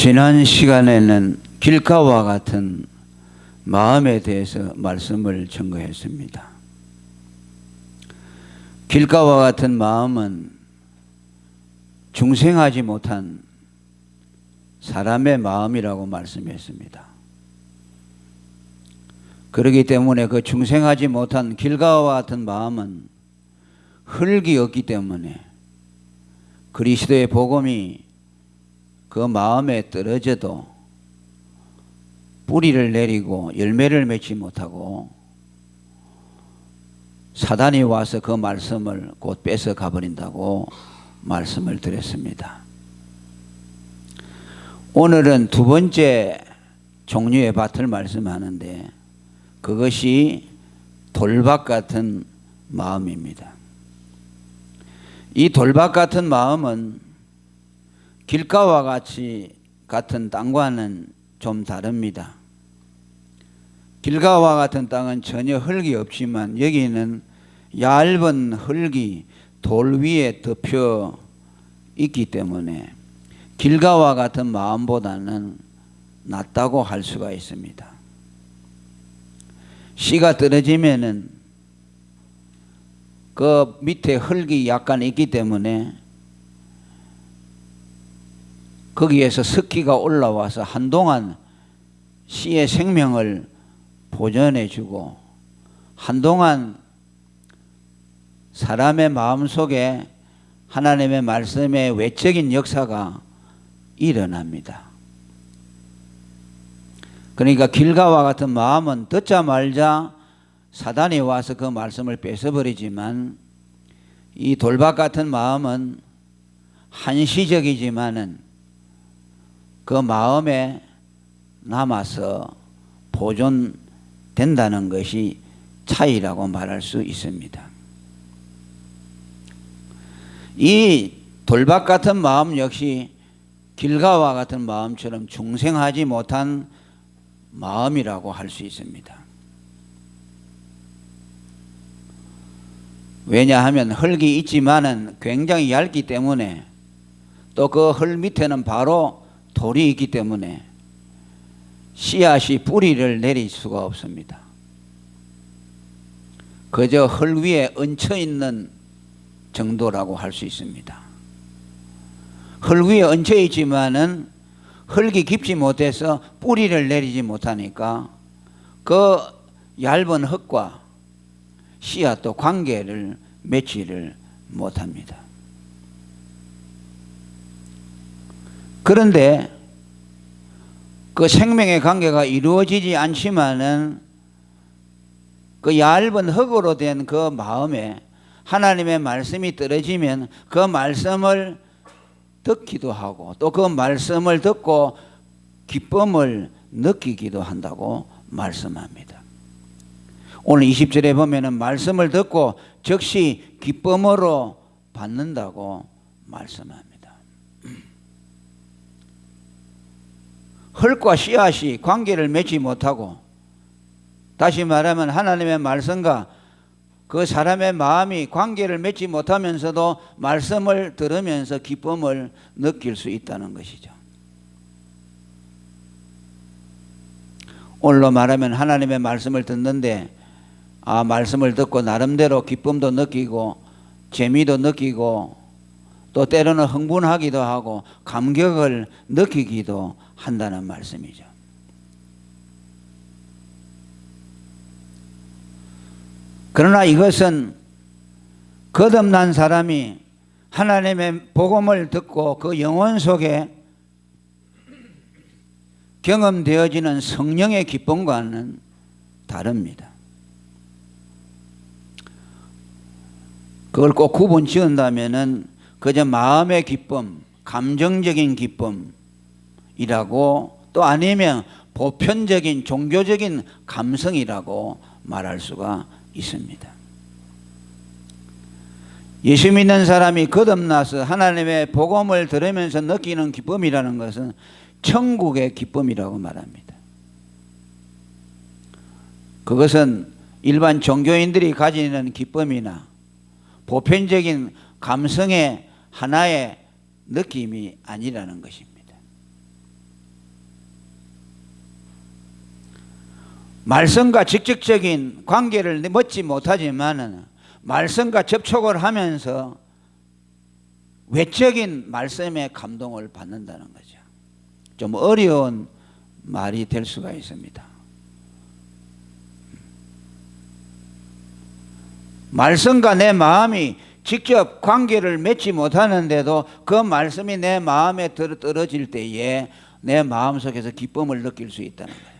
지난 시간에는 길가와 같은 마음에 대해서 말씀을 증거했습니다. 길가와 같은 마음은 중생하지 못한 사람의 마음이라고 말씀했습니다. 그렇기 때문에 그 중생하지 못한 길가와 같은 마음은 흙이 없기 때문에 그리스도의 복음이 그 마음에 떨어져도 뿌리를 내리고 열매를 맺지 못하고 사단이 와서 그 말씀을 곧 뺏어 가버린다고 말씀을 드렸습니다. 오늘은 두 번째 종류의 밭을 말씀하는데 그것이 돌밭 같은 마음입니다. 이 돌밭 같은 마음은 길가와 같은 땅과는 좀 다릅니다. 길가와 같은 땅은 전혀 흙이 없지만 여기는 얇은 흙이 돌 위에 덮여 있기 때문에 길가와 같은 마음보다는 낫다고 할 수가 있습니다. 씨가 떨어지면은 그 밑에 흙이 약간 있기 때문에 거기에서 습기가 올라와서 한동안 씨의 생명을 보존해 주고 한동안 사람의 마음속에 하나님의 말씀의 외적인 역사가 일어납니다. 그러니까 길가와 같은 마음은 듣자 말자 사단이 와서 그 말씀을 뺏어버리지만 이 돌밭 같은 마음은 한시적이지만은 그 마음에 남아서 보존된다는 것이 차이라고 말할 수 있습니다. 이 돌밭 같은 마음 역시 길가와 같은 마음처럼 중생하지 못한 마음이라고 할 수 있습니다. 왜냐하면 흙이 있지만은 굉장히 얇기 때문에 또 그 흙 밑에는 바로 돌이 있기 때문에 씨앗이 뿌리를 내릴 수가 없습니다. 그저 흙 위에 얹혀 있는 정도라고 할 수 있습니다. 흙 위에 얹혀 있지만은 흙이 깊지 못해서 뿌리를 내리지 못하니까 그 얇은 흙과 씨앗도 관계를 맺지를 못합니다. 그런데 그 생명의 관계가 이루어지지 않지만은 그 얇은 흙으로 된 그 마음에 하나님의 말씀이 떨어지면 그 말씀을 듣기도 하고 또 그 말씀을 듣고 기쁨을 느끼기도 한다고 말씀합니다. 오늘 20절에 보면은 말씀을 듣고 즉시 기쁨으로 받는다고 말씀합니다. 흙과 씨앗이 관계를 맺지 못하고 다시 말하면 하나님의 말씀과 그 사람의 마음이 관계를 맺지 못하면서도 말씀을 들으면서 기쁨을 느낄 수 있다는 것이죠. 오늘로 말하면 하나님의 말씀을 듣는데 말씀을 듣고 나름대로 기쁨도 느끼고 재미도 느끼고 또 때로는 흥분하기도 하고 감격을 느끼기도 한다는 말씀이죠. 그러나 이것은 거듭난 사람이 하나님의 복음을 듣고 그 영혼 속에 경험되어지는 성령의 기쁨과는 다릅니다. 그걸 꼭 구분 지은다면은 그저 마음의 기쁨, 감정적인 기쁨이라고 또 아니면 보편적인 종교적인 감성이라고 말할 수가 있습니다. 예수 믿는 사람이 거듭나서 하나님의 복음을 들으면서 느끼는 기쁨이라는 것은 천국의 기쁨이라고 말합니다. 그것은 일반 종교인들이 가지는 기쁨이나 보편적인 감성의 하나의 느낌이 아니라는 것입니다. 말씀과 직접적인 관계를 맺지 못하지만 말씀과 접촉을 하면서 외적인 말씀의 감동을 받는다는 거죠. 좀 어려운 말이 될 수가 있습니다. 말씀과 내 마음이 직접 관계를 맺지 못하는데도 그 말씀이 내 마음에 떨어질 때에 내 마음속에서 기쁨을 느낄 수 있다는 거예요.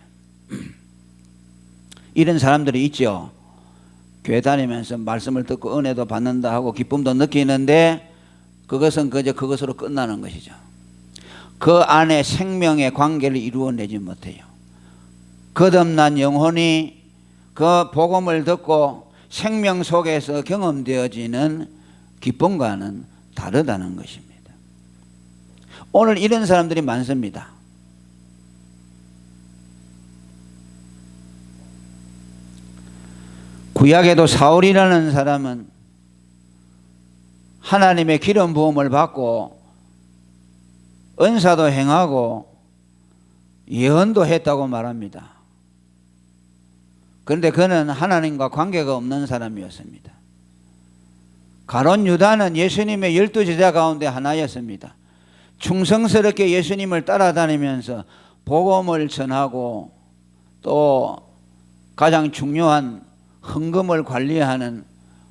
이런 사람들이 있죠. 교회 다니면서 말씀을 듣고 은혜도 받는다 하고 기쁨도 느끼는데 그것은 그저 그것으로 끝나는 것이죠. 그 안에 생명의 관계를 이루어내지 못해요. 거듭난 영혼이 그 복음을 듣고 생명 속에서 경험되어지는 기쁨과는 다르다는 것입니다. 오늘 이런 사람들이 많습니다. 구약에도 사울이라는 사람은 하나님의 기름 부음을 받고 은사도 행하고 예언도 했다고 말합니다. 그런데 그는 하나님과 관계가 없는 사람이었습니다. 가룟 유다는 예수님의 12제자 가운데 하나였습니다. 충성스럽게 예수님을 따라다니면서 복음을 전하고 또 가장 중요한 헌금을 관리하는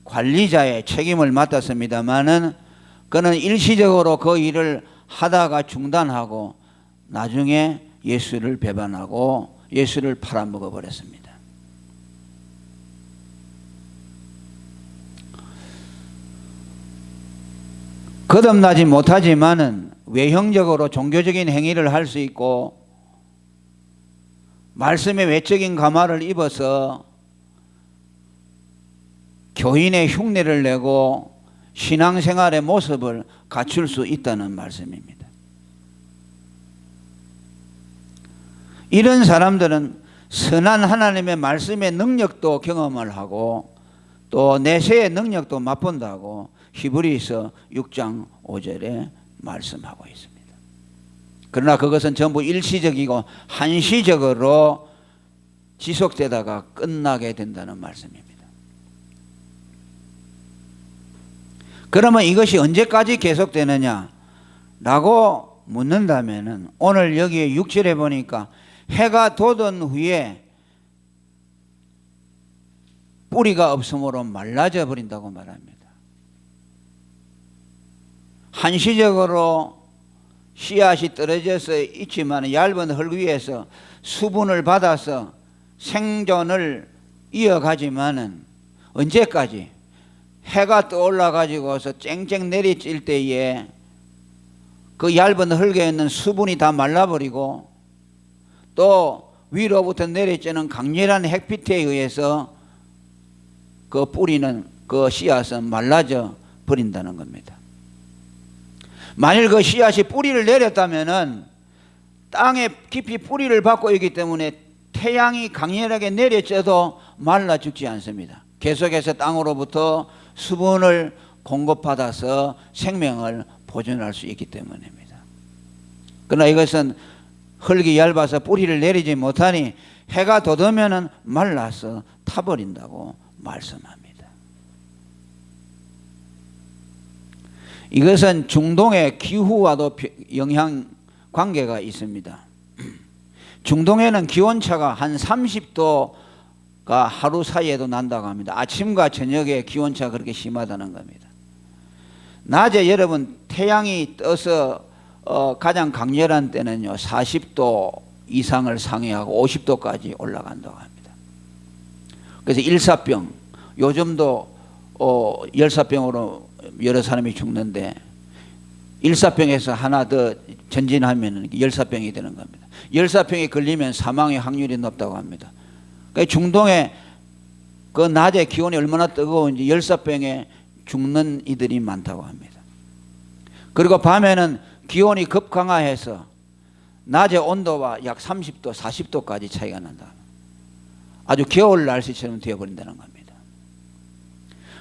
관리자의 책임을 맡았습니다마는 그는 일시적으로 그 일을 하다가 중단하고 나중에 예수를 배반하고 예수를 팔아먹어 버렸습니다. 거듭나지 못하지만은 외형적으로 종교적인 행위를 할 수 있고 말씀의 외적인 가마를 입어서 교인의 흉내를 내고 신앙생활의 모습을 갖출 수 있다는 말씀입니다. 이런 사람들은 선한 하나님의 말씀의 능력도 경험을 하고 또 내세의 능력도 맛본다고 히브리서 6장 5절에 말씀하고 있습니다. 그러나 그것은 전부 일시적이고 한시적으로 지속되다가 끝나게 된다는 말씀입니다. 그러면 이것이 언제까지 계속되느냐 라고 묻는다면 오늘 여기에 6절에 보니까 해가 돋은 후에 뿌리가 없으므로 말라져 버린다고 말합니다. 한시적으로 씨앗이 떨어져서 있지만 얇은 흙 위에서 수분을 받아서 생존을 이어가지만은 언제까지? 해가 떠올라 가지고서 쨍쨍 내리칠 때에 그 얇은 흙에 있는 수분이 다 말라버리고 또 위로부터 내리쬐는 강렬한 햇빛에 의해서 그 뿌리는 그 씨앗은 말라져 버린다는 겁니다. 만일 그 씨앗이 뿌리를 내렸다면은 땅에 깊이 뿌리를 받고 있기 때문에 태양이 강렬하게 내려쬐도 말라 죽지 않습니다. 계속해서 땅으로부터 수분을 공급받아서 생명을 보존할 수 있기 때문입니다. 그러나 이것은 흙이 얇아서 뿌리를 내리지 못하니 해가 돋으면 말라서 타버린다고 말씀합니다. 이것은 중동의 기후와도 영향 관계가 있습니다. 중동에는 기온차가 한 30도가 하루 사이에도 난다고 합니다. 아침과 저녁에 기온차가 그렇게 심하다는 겁니다. 낮에 여러분 태양이 떠서 가장 강렬한 때는요 40도 이상을 상회하고 50도까지 올라간다고 합니다. 그래서 일사병, 요즘도 열사병으로 여러 사람이 죽는데 일사병에서 하나 더 전진하면 열사병이 되는 겁니다. 열사병에 걸리면 사망의 확률이 높다고 합니다. 그러니까 중동에 그 낮에 기온이 얼마나 뜨거운지 열사병에 죽는 이들이 많다고 합니다. 그리고 밤에는 기온이 급강하해서 낮의 온도와 약 30도, 40도까지 차이가 난다. 아주 겨울 날씨처럼 되어버린다는 겁니다.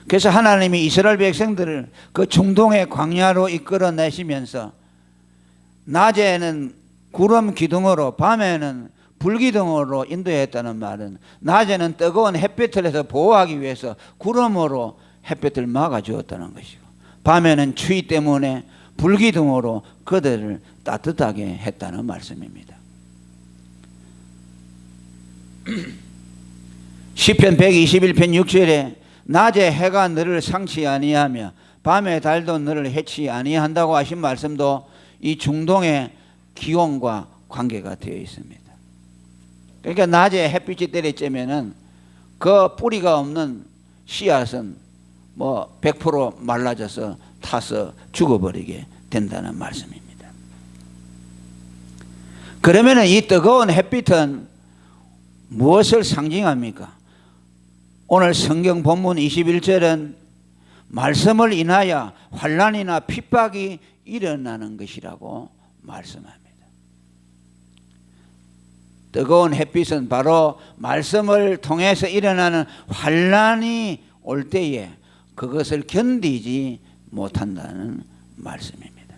그래서 하나님이 이스라엘 백성들을 그 중동의 광야로 이끌어내시면서 낮에는 구름 기둥으로 밤에는 불기둥으로 인도했다는 말은 낮에는 뜨거운 햇빛을에서 보호하기 위해서 구름으로 햇빛을 막아주었다는 것이고, 밤에는 추위 때문에 불기둥으로 그들을 따뜻하게 했다는 말씀입니다. 시편 121편 6절에 낮에 해가 너를 상치 아니하며 밤에 달도 너를 해치 아니한다고 하신 말씀도 이 중동의 기온과 관계가 되어 있습니다. 그러니까 낮에 햇빛이 때려쬐면은 그 뿌리가 없는 씨앗은 뭐 100% 말라져서 타서 죽어버리게 된다는 말씀입니다. 그러면은 이 뜨거운 햇빛은 무엇을 상징합니까? 오늘 성경 본문 21절은 말씀을 인하여 환난이나 핍박이 일어나는 것이라고 말씀합니다. 뜨거운 햇빛은 바로 말씀을 통해서 일어나는 환난이 올 때에 그것을 견디지 못한다는 말씀입니다.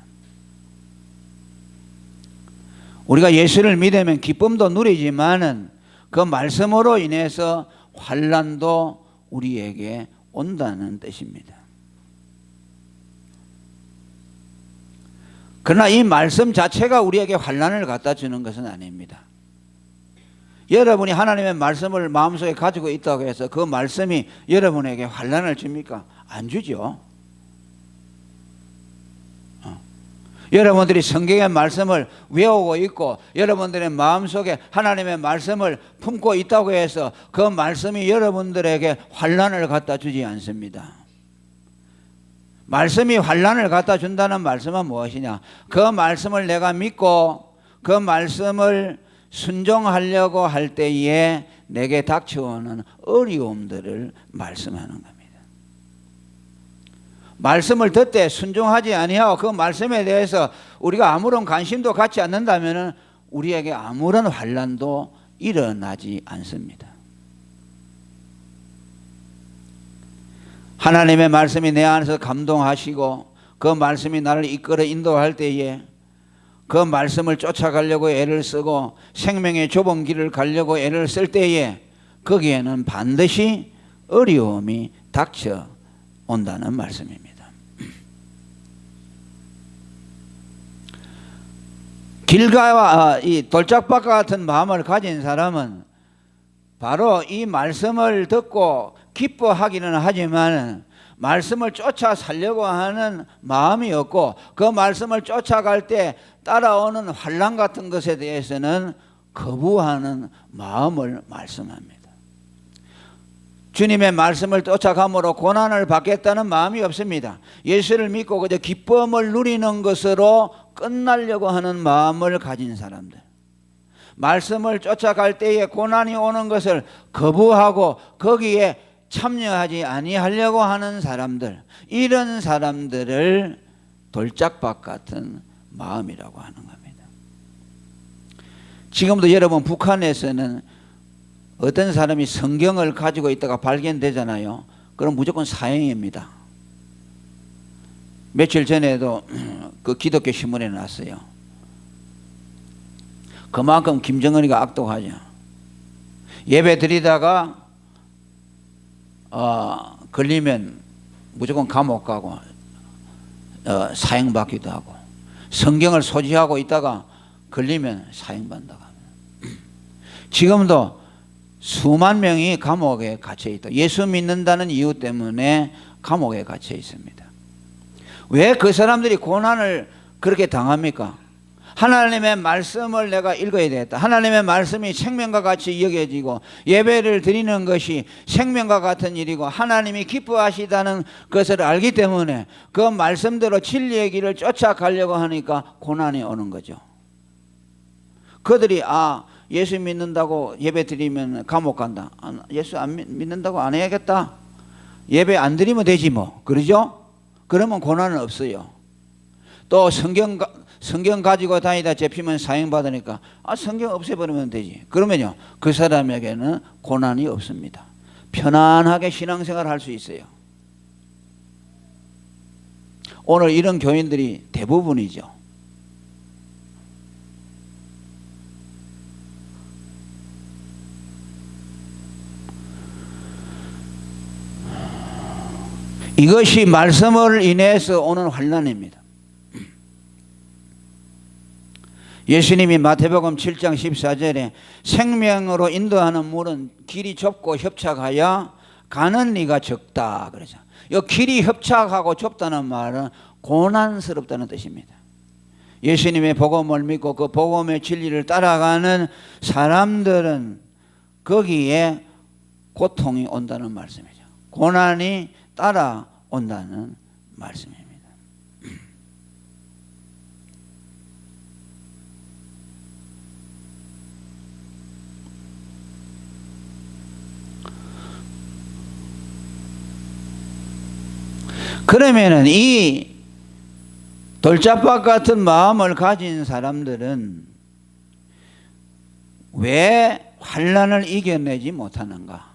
우리가 예수를 믿으면 기쁨도 누리지만은 그 말씀으로 인해서 환난도 우리에게 온다는 뜻입니다. 그러나 이 말씀 자체가 우리에게 환난을 갖다 주는 것은 아닙니다. 여러분이 하나님의 말씀을 마음속에 가지고 있다고 해서 그 말씀이 여러분에게 환난을 줍니까? 안 주죠. 여러분들이 성경의 말씀을 외우고 있고 여러분들의 마음속에 하나님의 말씀을 품고 있다고 해서 그 말씀이 여러분들에게 환난을 갖다 주지 않습니다. 말씀이 환난을 갖다 준다는 말씀은 무엇이냐? 그 말씀을 내가 믿고 그 말씀을 순종하려고 할 때에 내게 닥쳐오는 어려움들을 말씀하는 겁니다. 말씀을 듣되 순종하지 아니하고 그 말씀에 대해서 우리가 아무런 관심도 갖지 않는다면 우리에게 아무런 환난도 일어나지 않습니다. 하나님의 말씀이 내 안에서 감동하시고 그 말씀이 나를 이끌어 인도할 때에 그 말씀을 쫓아가려고 애를 쓰고 생명의 좁은 길을 가려고 애를 쓸 때에 거기에는 반드시 어려움이 닥쳐온다는 말씀입니다. 길가와 이 돌짝밭과 같은 마음을 가진 사람은 바로 이 말씀을 듣고 기뻐하기는 하지만 말씀을 쫓아 살려고 하는 마음이 없고 그 말씀을 쫓아갈 때 따라오는 환난 같은 것에 대해서는 거부하는 마음을 말씀합니다. 주님의 말씀을 쫓아감으로 고난을 받겠다는 마음이 없습니다. 예수를 믿고 그저 기쁨을 누리는 것으로 끝나려고 하는 마음을 가진 사람들, 말씀을 쫓아갈 때에 고난이 오는 것을 거부하고 거기에 참여하지 아니하려고 하는 사람들, 이런 사람들을 돌짝밭 같은 마음이라고 하는 겁니다. 지금도 여러분 북한에서는 어떤 사람이 성경을 가지고 있다가 발견되잖아요. 그럼 무조건 사형입니다. 며칠 전에도 그 기독교 신문에 났어요. 그만큼 김정은이가 악독하죠. 예배 드리다가 걸리면 무조건 감옥 가고 사형받기도 하고, 성경을 소지하고 있다가 걸리면 사형받는다고 합니다. 지금도 수만 명이 감옥에 갇혀 있다. 예수 믿는다는 이유 때문에 감옥에 갇혀 있습니다. 왜 그 사람들이 고난을 그렇게 당합니까? 하나님의 말씀을 내가 읽어야 되겠다. 하나님의 말씀이 생명과 같이 여겨지고 예배를 드리는 것이 생명과 같은 일이고 하나님이 기뻐하시다는 것을 알기 때문에 그 말씀대로 진리의 길을 쫓아가려고 하니까 고난이 오는 거죠. 그들이 예수 믿는다고 예배 드리면 감옥 간다. 예수 안 믿는다고 안 해야겠다. 예배 안 드리면 되지 뭐. 그러죠? 그러면 고난은 없어요. 또 성경 가지고 다니다 잡히면 사형받으니까 성경 없애버리면 되지. 그러면요, 그 사람에게는 고난이 없습니다. 편안하게 신앙생활을 할 수 있어요. 오늘 이런 교인들이 대부분이죠. 이것이 말씀을 인해서 오는 환난입니다. 예수님이 마태복음 7장 14절에 생명으로 인도하는 물은 길이 좁고 협착하여 가는 이가 적다 그러죠. 이 길이 협착하고 좁다는 말은 고난스럽다는 뜻입니다. 예수님의 복음을 믿고 그 복음의 진리를 따라가는 사람들은 거기에 고통이 온다는 말씀이죠. 고난이 따라온다는 말씀입니다. 그러면은 이 돌짝밭 같은 마음을 가진 사람들은 왜 환난을 이겨내지 못하는가?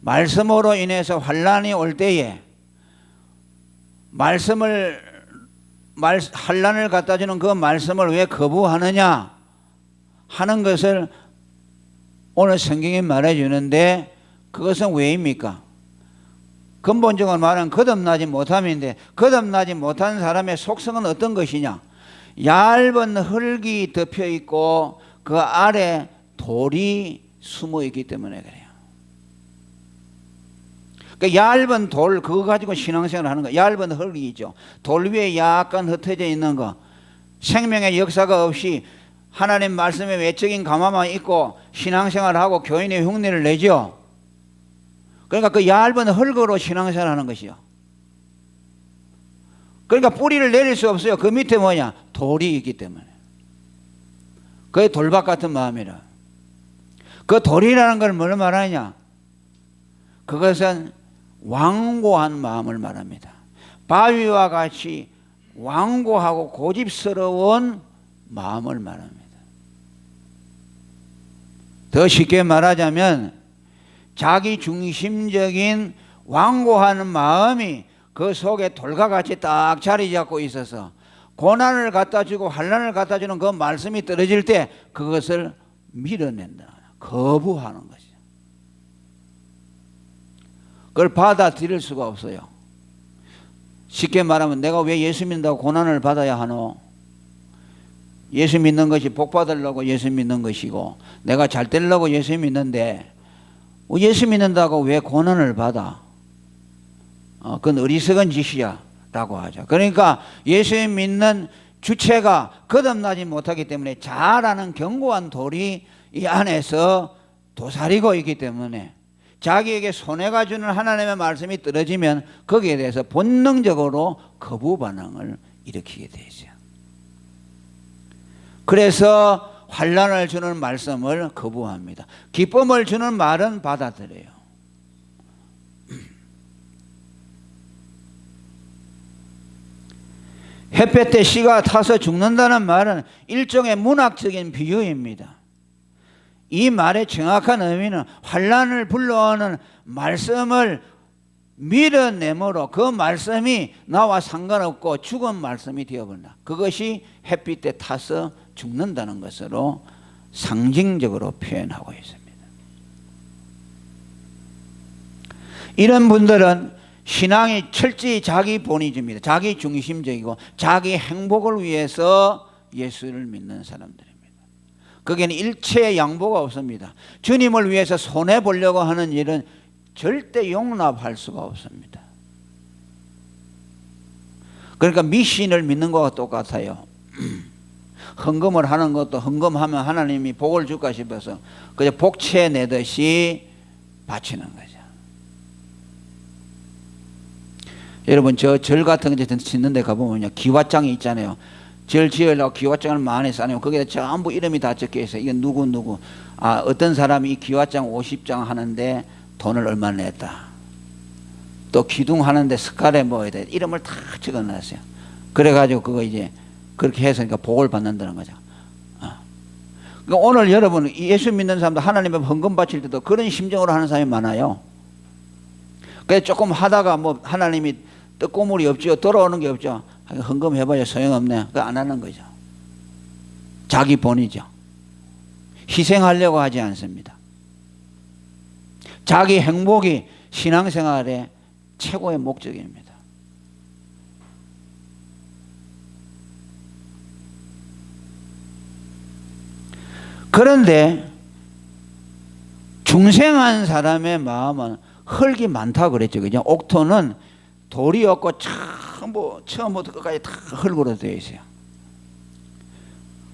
말씀으로 인해서 환난이 올 때에 환난을 갖다 주는 그 말씀을 왜 거부하느냐 하는 것을 오늘 성경이 말해 주는데, 그것은 왜입니까? 근본적으로 말하면 거듭나지 못함인데, 거듭나지 못한 사람의 속성은 어떤 것이냐? 얇은 흙이 덮여 있고 그 아래 돌이 숨어 있기 때문에 그래요. 그러니까 얇은 돌, 그거 가지고 신앙생활을 하는 거. 얇은 흙이 있죠. 돌 위에 약간 흩어져 있는 거. 생명의 역사가 없이 하나님 말씀에 외적인 감화만 있고 신앙생활을 하고 교인의 흉내를 내죠. 그러니까 그 얇은 흙으로 신앙생활을 하는 것이요. 그러니까 뿌리를 내릴 수 없어요. 그 밑에 뭐냐? 돌이 있기 때문에. 그게 돌밭 같은 마음이라. 그 돌이라는 걸 뭘 말하냐? 그것은 완고한 마음을 말합니다. 바위와 같이 완고하고 고집스러운 마음을 말합니다. 더 쉽게 말하자면 자기 중심적인 완고한 마음이 그 속에 돌과 같이 딱 자리 잡고 있어서 고난을 갖다 주고 환난을 갖다 주는 그 말씀이 떨어질 때 그것을 밀어낸다. 거부하는 것이죠. 그걸 받아들일 수가 없어요. 쉽게 말하면 내가 왜 예수 믿는다고 고난을 받아야 하노? 예수 믿는 것이 복 받으려고 예수 믿는 것이고 내가 잘 되려고 예수 믿는데 예수 믿는다고 왜 고난을 받아? 그건 어리석은 짓이야 라고 하죠. 그러니까 예수 믿는 주체가 거듭나지 못하기 때문에 잘 아는 견고한 돌이 이 안에서 도사리고 있기 때문에 자기에게 손해가 주는 하나님의 말씀이 떨어지면 거기에 대해서 본능적으로 거부 반응을 일으키게 되죠. 그래서 환난을 주는 말씀을 거부합니다. 기쁨을 주는 말은 받아들여요. 햇볕에 씨가 타서 죽는다는 말은 일종의 문학적인 비유입니다. 이 말의 정확한 의미는 환난을 불러오는 말씀을 밀어내므로 그 말씀이 나와 상관없고 죽은 말씀이 되어버린다. 그것이 햇빛에 타서 죽는다는 것으로 상징적으로 표현하고 있습니다. 이런 분들은 신앙이 철저히 자기 본위주입니다. 자기 중심적이고 자기 행복을 위해서 예수를 믿는 사람들입니다. 거기에는 일체의 양보가 없습니다. 주님을 위해서 손해보려고 하는 일은 절대 용납할 수가 없습니다. 그러니까 미신을 믿는 것과 똑같아요. 헌금을 하는 것도 헌금하면 하나님이 복을 줄까 싶어서 그저 복채 내듯이 바치는 거죠. 여러분 저 절 같은 거 짓는 데 가보면요, 기와장이 있잖아요. 절 지으려고 기와장을 많이 쌓아요. 거기에 전부 이름이 다 적혀 있어요. 이건 누구 어떤 사람이 이 기와장 50장 하는데 돈을 얼마나 냈다. 또 기둥 하는데 스칼에 뭐야 돼. 이름을 다 적어놨어요. 그래가지고 그거 이제 그렇게 해서 그러니까 복을 받는다는 거죠. 그러니까 오늘 여러분 예수 믿는 사람도 하나님의 헌금 바칠 때도 그런 심정으로 하는 사람이 많아요. 그래서 조금 하다가 뭐 하나님이 떡고물이 없죠. 돌아오는 게 없죠. 헌금 해봐야 소용없네. 그거 안 하는 거죠. 자기 본이죠. 희생하려고 하지 않습니다. 자기 행복이 신앙생활의 최고의 목적입니다. 그런데 중생한 사람의 마음은 흙이 많다고 그랬죠. 그죠? 옥토는 돌이 없고 전부 처음부터 끝까지 다 흙으로 되어 있어요.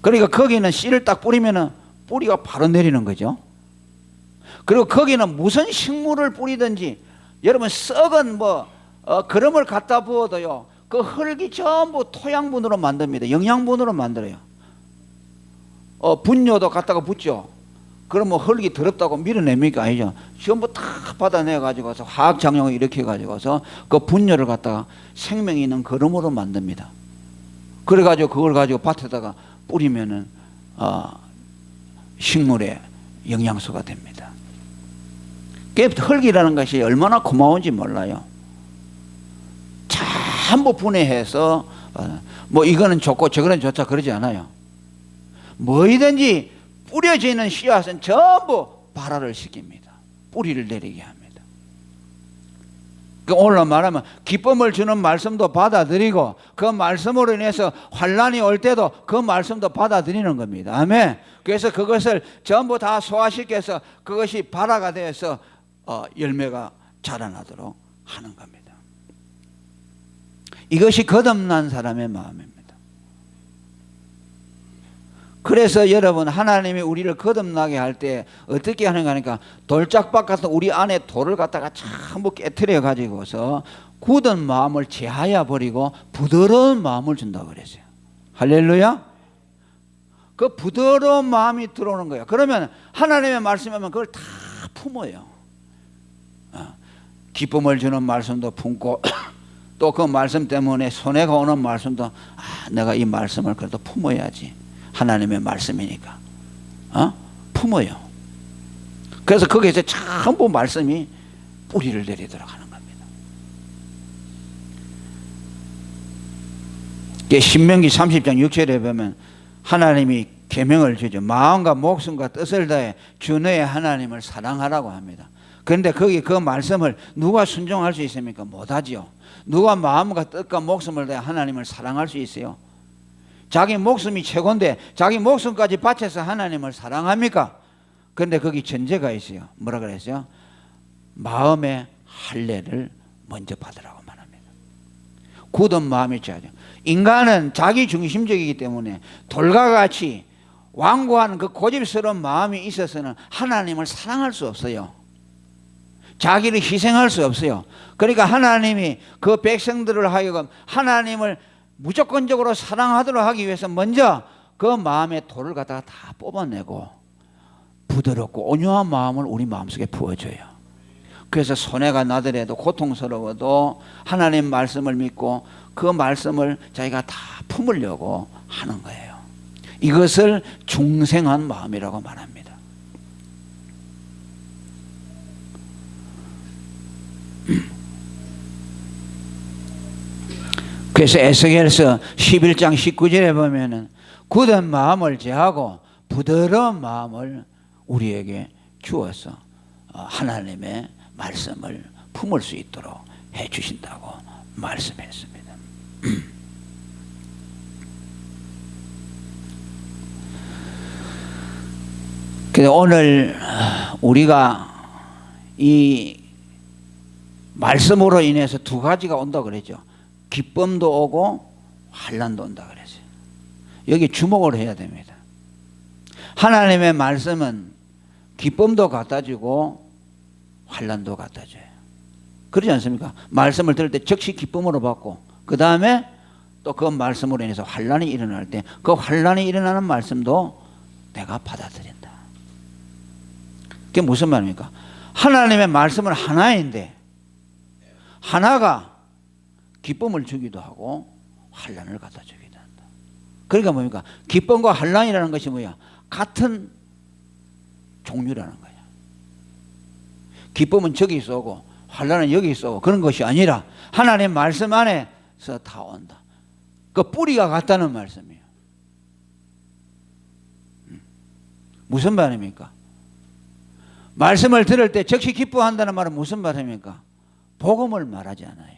그러니까 거기는 씨를 딱 뿌리면은 뿌리가 바로 내리는 거죠. 그리고 거기는 무슨 식물을 뿌리든지 여러분 썩은 그름을 갖다 부어도요, 그 흙이 전부 토양분으로 만듭니다. 영양분으로 만들어요. 분뇨도 갖다가 붓죠. 그러면 흙이 더럽다고 밀어냅니까? 아니죠. 전부 다 받아내 가지고서 화학 작용을 일으켜 가지고서 그 분뇨를 갖다가 생명이 있는 거름으로 만듭니다. 그래 가지고 그걸 가지고 밭에다가 뿌리면은 식물의 영양소가 됩니다. 흙이라는 것이 얼마나 고마운지 몰라요. 전부 분해해서 이거는 좋고 저거는 좋다 그러지 않아요. 뭐이든지 뿌려지는 씨앗은 전부 발화를 시킵니다. 뿌리를 내리게 합니다. 오늘 말하면 기쁨을 주는 말씀도 받아들이고 그 말씀으로 인해서 환난이 올 때도 그 말씀도 받아들이는 겁니다. 아멘. 그래서 그것을 전부 다 소화시켜서 그것이 발화가 되어서 열매가 자라나도록 하는 겁니다. 이것이 거듭난 사람의 마음입니다. 그래서 여러분, 하나님이 우리를 거듭나게 할 때 어떻게 하는가 하니까 돌짝박 같은 우리 안에 돌을 갖다가 전부 깨트려 가지고서 굳은 마음을 제하여 버리고 부드러운 마음을 준다고 그랬어요. 할렐루야. 그 부드러운 마음이 들어오는 거예요. 그러면 하나님의 말씀이면 그걸 다 품어요. 기쁨을 주는 말씀도 품고 또 그 말씀 때문에 손해가 오는 말씀도 내가 이 말씀을 그래도 품어야지. 하나님의 말씀이니까 품어요. 그래서 거기에서 전부 말씀이 뿌리를 내리도록 하는 겁니다. 신명기 30장 6절에 보면 하나님이 계명을 주죠. 마음과 목숨과 뜻을 다해 주 너의 하나님을 사랑하라고 합니다. 그런데 거기 그 말씀을 누가 순종할 수 있습니까? 못하지요. 누가 마음과 뜻과 목숨을 다해 하나님을 사랑할 수 있어요? 자기 목숨이 최고인데 자기 목숨까지 바쳐서 하나님을 사랑합니까? 그런데 거기 전제가 있어요. 뭐라 그랬어요? 마음의 할례를 먼저 받으라고 말합니다. 굳은 마음이 있어야죠. 인간은 자기 중심적이기 때문에 돌과 같이 완고한 그 고집스러운 마음이 있어서는 하나님을 사랑할 수 없어요. 자기를 희생할 수 없어요. 그러니까 하나님이 그 백성들을 하여금 하나님을 무조건적으로 사랑하도록 하기 위해서 먼저 그 마음의 돌을 갖다가 다 뽑아내고 부드럽고 온유한 마음을 우리 마음속에 부어줘요. 그래서 손해가 나더라도 고통스러워도 하나님 말씀을 믿고 그 말씀을 자기가 다 품으려고 하는 거예요. 이것을 중생한 마음이라고 말합니다. 그래서 에스겔서 11장 19절에 보면은 굳은 마음을 제하고 부드러운 마음을 우리에게 주어서 하나님의 말씀을 품을 수 있도록 해 주신다고 말씀했습니다. 그래서 오늘 우리가 이 말씀으로 인해서 두 가지가 온다고 그랬죠. 기쁨도 오고 환난도 온다 그랬어요. 여기 주목을 해야 됩니다. 하나님의 말씀은 기쁨도 갖다 주고 환난도 갖다 줘요. 그러지 않습니까? 말씀을 들을 때 즉시 기쁨으로 받고 그 다음에 또 그 말씀으로 인해서 환난이 일어날 때 그 환난이 일어나는 말씀도 내가 받아들인다. 그게 무슨 말입니까? 하나님의 말씀은 하나인데 하나가 기쁨을 주기도 하고 환난을 갖다 주기도 한다. 그러니까 뭡니까? 기쁨과 환난이라는 것이 뭐야? 같은 종류라는 거야. 기쁨은 저기 있어 오고 환난은 여기 있어 오고 그런 것이 아니라 하나님 말씀 안에서 다 온다. 그 뿌리가 같다는 말씀이에요. 무슨 말입니까? 말씀을 들을 때 즉시 기뻐한다는 말은 무슨 말입니까? 복음을 말하지 않아요.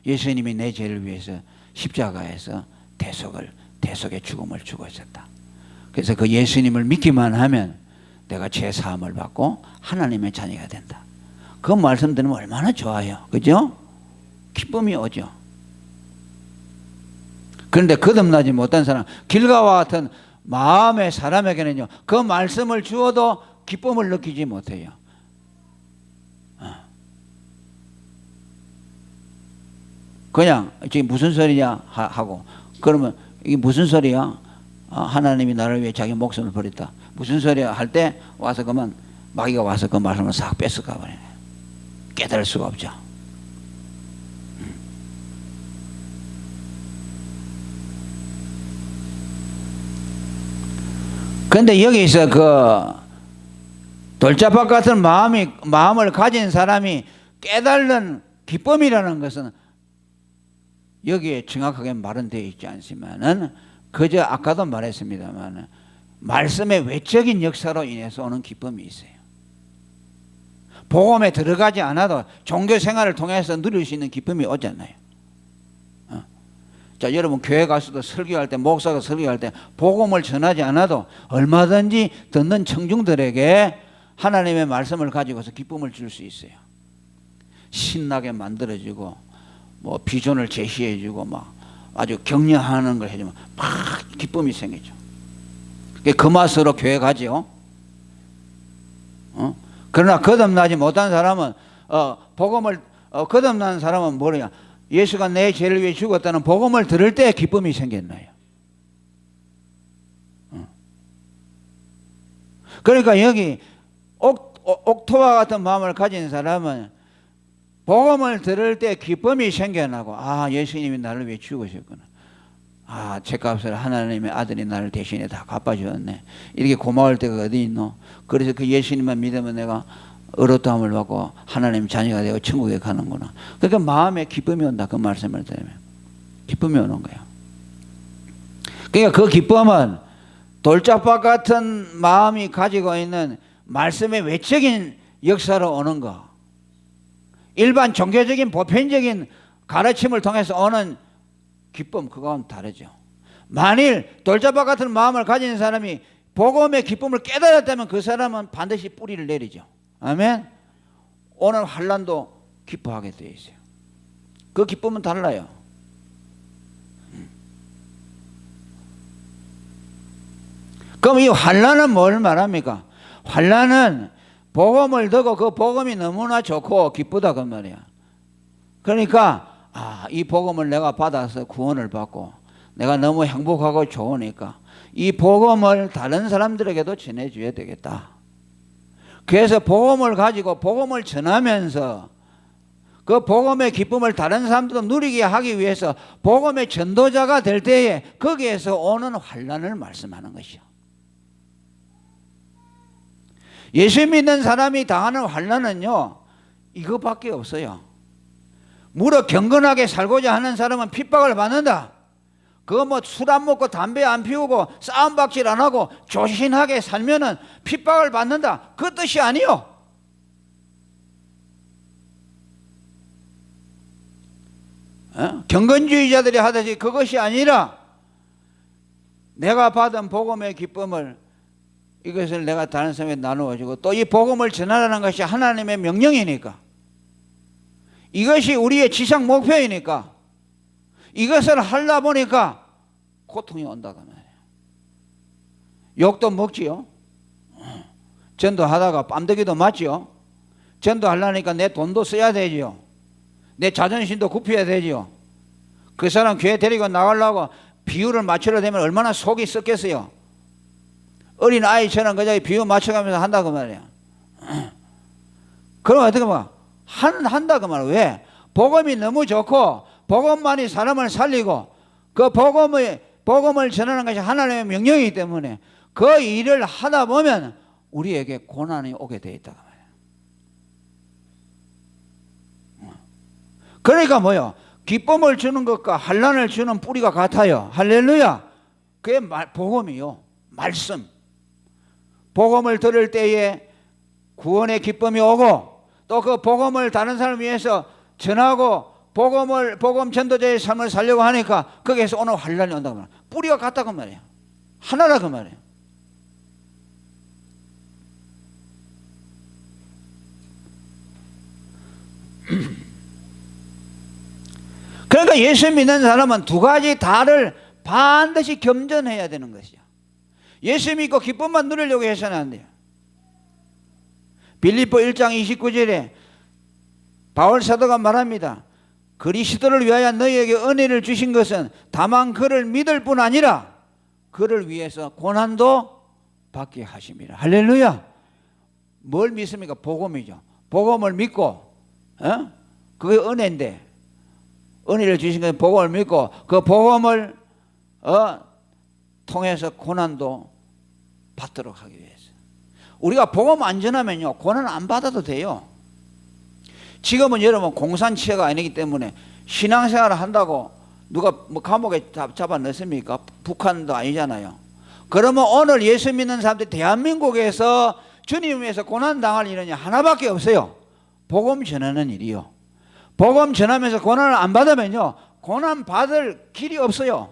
예수님이 내 죄를 위해서 십자가에서 대속의 죽음을 죽으셨다. 그래서 그 예수님을 믿기만 하면 내가 죄 사함을 받고 하나님의 자녀가 된다. 그 말씀 들으면 얼마나 좋아요. 그죠? 기쁨이 오죠. 그런데 거듭나지 못한 사람, 길가와 같은 마음의 사람에게는요, 그 말씀을 주어도 기쁨을 느끼지 못해요. 그냥 지금 무슨 소리냐 하고, 그러면 이게 무슨 소리야? 하나님이 나를 위해 자기 목숨을 버렸다. 무슨 소리야? 할 때 와서 그만 마귀가 와서 그 말씀을 싹 뺏어가 버리네. 깨달을 수가 없죠. 그런데 여기서 그 돌자박 같은 마음을 가진 사람이 깨달는 기쁨이라는 것은 여기에 정확하게 말은 되어 있지 않지만은 그저 아까도 말했습니다만 말씀의 외적인 역사로 인해서 오는 기쁨이 있어요. 복음에 들어가지 않아도 종교 생활을 통해서 누릴 수 있는 기쁨이 오잖아요. 자, 여러분 교회 가서도 설교할 때, 목사가 설교할 때 복음을 전하지 않아도 얼마든지 듣는 청중들에게 하나님의 말씀을 가지고서 기쁨을 줄 수 있어요. 신나게 만들어주고 뭐 비전을 제시해주고 막 아주 격려하는 걸 해주면 막 기쁨이 생기죠. 그 맛으로 교회 가죠. 그러나 거듭나지 못한 사람은 복음을 거듭난 사람은 뭐냐? 예수가 내 죄를 위해 죽었다는 복음을 들을 때 기쁨이 생겼나요? 그러니까 여기 옥토와 같은 마음을 가진 사람은 복음을 들을 때 기쁨이 생겨나고, 예수님이 나를 위해 죽으셨구나. 죄값을 하나님의 아들이 나를 대신에 다 갚아주었네. 이렇게 고마울 때가 어디 있노? 그래서 그 예수님만 믿으면 내가 의롭다함을 받고 하나님 자녀가 되어 천국에 가는구나. 그러니까 마음에 기쁨이 온다. 그 말씀을 들으면 기쁨이 오는 거예요. 그러니까 그 기쁨은 돌짝박 같은 마음이 가지고 있는 말씀의 외적인 역사로 오는 거, 일반 종교적인 보편적인 가르침을 통해서 오는 기쁨, 그거는 다르죠. 만일 돌짝박 같은 마음을 가진 사람이 복음의 기쁨을 깨달았다면 그 사람은 반드시 뿌리를 내리죠. 아멘. 오늘 환난도 기뻐하게 되어 있어요. 그 기쁨은 달라요. 그럼 이 환난은 뭘 말합니까? 환난은 복음을 듣고 그 복음이 너무나 좋고 기쁘다 그 말이야. 그러니까 이 복음을 내가 받아서 구원을 받고 내가 너무 행복하고 좋으니까 이 복음을 다른 사람들에게도 전해줘야 되겠다. 그래서 복음을 가지고 복음을 전하면서 그 복음의 기쁨을 다른 사람들도 누리게 하기 위해서 복음의 전도자가 될 때에 거기에서 오는 환난을 말씀하는 것이요. 예수 믿는 사람이 당하는 환난은요, 이거밖에 없어요. 무릇 경건하게 살고자 하는 사람은 핍박을 받는다. 그거 뭐 술 안 먹고 담배 안 피우고 싸움박질 안 하고 조신하게 살면은 핍박을 받는다. 그 뜻이 아니요. 경건주의자들이 하듯이 그것이 아니라 내가 받은 복음의 기쁨을 이것을 내가 다른 사람에게 나누어주고 또 이 복음을 전하라는 것이 하나님의 명령이니까, 이것이 우리의 지상 목표이니까 이것을 하려 보니까 고통이 온다고 말이에요. 욕도 먹지요. 전도하다가 뺨때기도 맞지요. 전도하려니까 내 돈도 써야 되지요. 내 자존심도 굽혀야 되지요. 그 사람 교회 데리고 나가려고 비율을 맞추려 되면 얼마나 속이 썩겠어요. 어린 아이처럼 그저 비유 맞춰가면서 한다고 말이야. 그럼 어떻게 봐? 한다고 말이야. 왜? 복음이 너무 좋고 복음만이 사람을 살리고 그 복음을 전하는 것이 하나님의 명령이기 때문에 그 일을 하다 보면 우리에게 고난이 오게 되어 있다고 말이야. 그러니까 뭐요? 기쁨을 주는 것과 환난을 주는 뿌리가 같아요. 할렐루야. 그게 복음이요. 말씀. 복음을 들을 때에 구원의 기쁨이 오고 또 그 복음을 다른 사람을 위해서 전하고 복음 전도자의 삶을 살려고 하니까 거기에서 오늘 환란이 온다고 말이에요. 뿌리가 같다고 말이에요. 하나라 그 말이에요. 그러니까 예수 믿는 사람은 두 가지 다를 반드시 겸전해야 되는 것이죠. 예수 믿고 기쁨만 누리려고 해서는 안 돼요. 빌립보 1장 29절에 바울 사도가 말합니다. 그리스도를 위하여 너희에게 은혜를 주신 것은 다만 그를 믿을 뿐 아니라 그를 위해서 고난도 받게 하심이라. 할렐루야. 뭘 믿습니까? 복음이죠. 복음을 믿고 그게 은혜인데 은혜를 주신 것은 복음을 믿고 그 복음을 통해서 고난도 받도록 하기 위해서. 우리가 복음 안 전하면요 고난 안 받아도 돼요. 지금은 여러분 공산치해가 아니기 때문에 신앙생활을 한다고 누가 뭐 감옥에 잡아 넣습니까? 북한도 아니잖아요. 그러면 오늘 예수 믿는 사람들이 대한민국에서 주님 위해서 고난 당할 일은 하나밖에 없어요. 복음 전하는 일이요. 복음 전하면서 고난을 안 받으면요 고난 받을 길이 없어요.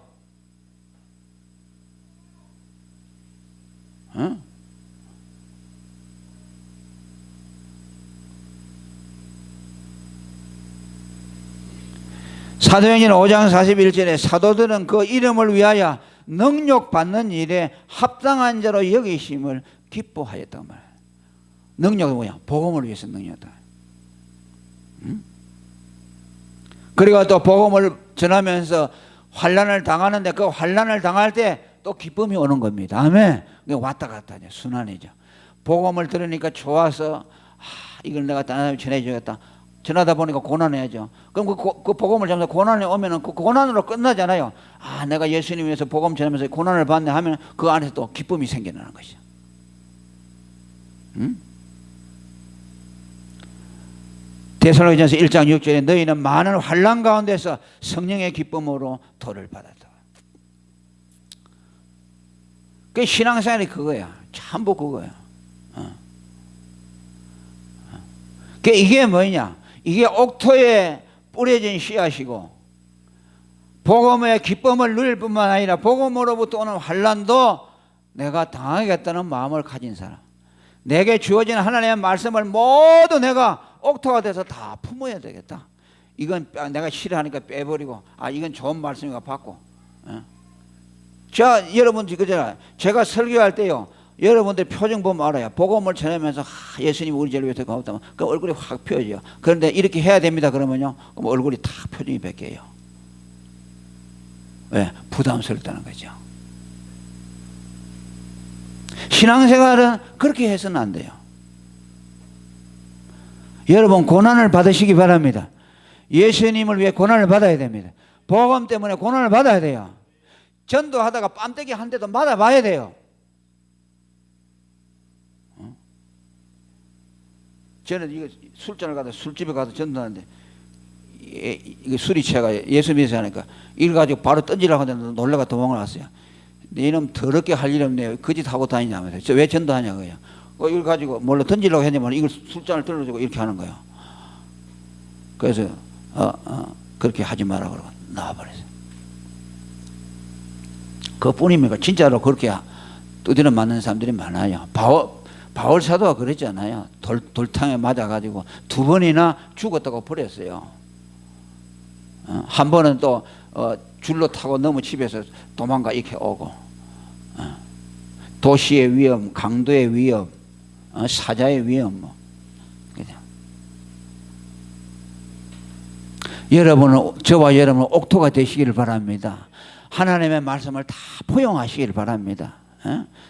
사도행전 5장 41절에 사도들은 그 이름을 위하여 능력받는 일에 합당한 자로 여기심을 기뻐하였단 말이에요. 능력은 뭐야? 복음을 위해서 능력이다. 그리고 또 복음을 전하면서 환난을 당하는데 그 환난을 당할 때 또 기쁨이 오는 겁니다. 아멘. 왔다 갔다 하죠. 순환이죠. 복음을 들으니까 좋아서 이걸 내가 다른 사람에 전해줘야겠다. 전하다 보니까 고난해야죠. 그럼 그 복음을 전하면서 고난이 오면은 그 고난으로 끝나잖아요. 내가 예수님 위해서 복음 전하면서 고난을 받네 하면 그 안에서 또 기쁨이 생겨나는 것이죠. 데살로니가전서 1장 6절에 너희는 많은 환난 가운데서 성령의 기쁨으로 도를 받았다. 그 신앙생활이 그거야. 전부 그거야. 이게 뭐냐? 이게 옥토에 뿌려진 씨앗이고 복음의 기쁨을 누릴 뿐만 아니라 복음으로부터 오는 환난도 내가 당하겠다는 마음을 가진 사람. 내게 주어진 하나님의 말씀을 모두 내가 옥토가 돼서 다 품어야 되겠다. 이건 내가 싫어하니까 빼버리고 이건 좋은 말씀이니까 받고. 자, 여러분 그잖아요. 제가 설교할 때요. 여러분들 표정 보면 알아요. 복음을 전하면서 예수님 우리 죄를 위해서 고맙다면 그 얼굴이 확 펴져요. 그런데 이렇게 해야 됩니다. 그러면요. 그럼 얼굴이 탁 표정이 바뀌어요. 왜? 부담스럽다는 거죠. 신앙생활은 그렇게 해서는 안 돼요. 여러분 고난을 받으시기 바랍니다. 예수님을 위해 고난을 받아야 됩니다. 복음 때문에 고난을 받아야 돼요. 전도하다가 뺨때기 한 대도 맞아봐야 돼요. 저는 이거 술잔을 가서 술집에 가서 전도하는데 이게 술이 취해가 예수 믿어서 하니까 이걸 가지고 바로 던지려고 하는데 놀래가 도망을 왔어요. 이놈 더럽게 할 일 없네요. 그 짓 하고 다니냐면서. 저 왜 전도하냐고요. 이걸 가지고 몰라 던지려고 했냐면 이걸 술잔을 들어주고 이렇게 하는 거예요. 그래서 그렇게 하지 마라 그러고 나와버렸어요. 그뿐입니까? 진짜로 그렇게 두드려 맞는 사람들이 많아요. 바울 사도가 그랬잖아요. 돌탕에 맞아가지고 2번이나 죽었다고 버렸어요. 한 번은 또 줄로 타고 너무 집에서 도망가 이렇게 오고 도시의 위험, 강도의 위험, 사자의 위험 그죠? 여러분은 저와 여러분은 옥토가 되시기를 바랍니다. 하나님의 말씀을 다 포용하시기를 바랍니다.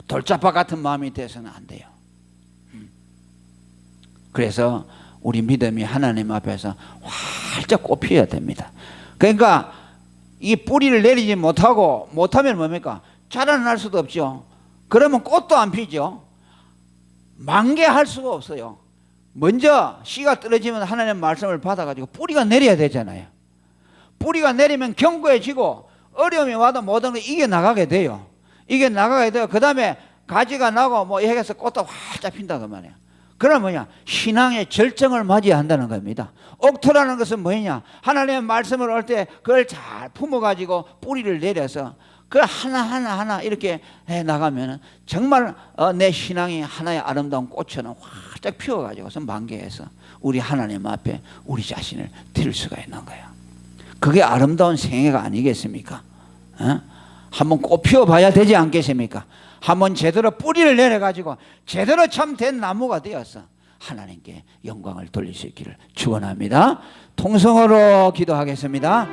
돌짝파 같은 마음이 돼서는 안 돼요. 그래서 우리 믿음이 하나님 앞에서 활짝 꽃피어야 됩니다. 그러니까 이 뿌리를 내리지 못하면 뭡니까? 자라날 수도 없죠. 그러면 꽃도 안 피죠. 만개할 수가 없어요. 먼저 씨가 떨어지면 하나님의 말씀을 받아가지고 뿌리가 내려야 되잖아요. 뿌리가 내리면 견고해지고 어려움이 와도 모든 걸 이겨나가게 돼요. 이겨나가게 돼요. 그 다음에 가지가 나고 뭐 해서 꽃도 활짝 핀다 그 말이에요. 그럼 뭐냐? 신앙의 절정을 맞이해야 한다는 겁니다. 옥토라는 것은 뭐냐? 하나님의 말씀을 올 때 그걸 잘 품어가지고 뿌리를 내려서 그 하나 이렇게 해 나가면 정말 내 신앙이 하나의 아름다운 꽃처럼 활짝 피어가지고서 만개해서 우리 하나님 앞에 우리 자신을 드릴 수가 있는 거예요. 그게 아름다운 생애가 아니겠습니까? 한번 꽃 피워봐야 되지 않겠습니까? 한번 제대로 뿌리를 내려가지고 제대로 참된 나무가 되어서 하나님께 영광을 돌릴 수 있기를 축원합니다. 통성으로 기도하겠습니다.